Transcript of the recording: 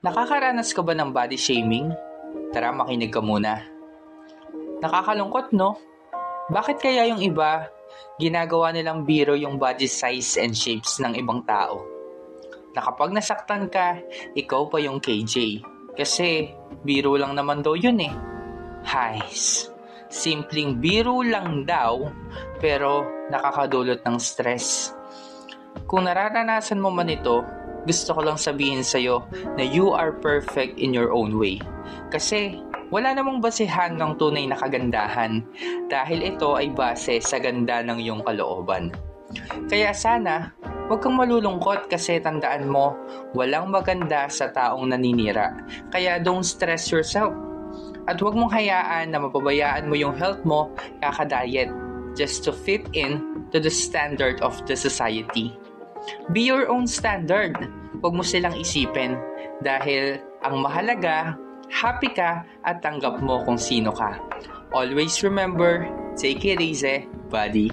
Nakakaranas ka ba ng body shaming? Tara, makinig ka muna. Nakakalungkot, no? Bakit kaya yung iba, ginagawa nilang biro yung body size and shapes ng ibang tao? Na kapag nasaktan ka, ikaw pa yung KJ. Kasi biro lang naman daw yun eh. Hays, simpleng biro lang daw, pero nakakadulot ng stress. Kung nararanasan mo man ito, gusto ko lang sabihin sa'yo na you are perfect in your own way. Kasi wala namang basehan ng tunay na kagandahan dahil ito ay base sa ganda ng iyong kalooban. Kaya sana, huwag kang malulungkot kasi tandaan mo, walang maganda sa taong naninira. Kaya don't stress yourself. At huwag mong hayaan na mapabayaan mo yung health mo kaka-diet just to fit in to the standard of the society. Be your own standard. Huwag mo silang isipin dahil ang mahalaga, happy ka at tanggap mo kung sino ka. Always remember, take it easy, buddy.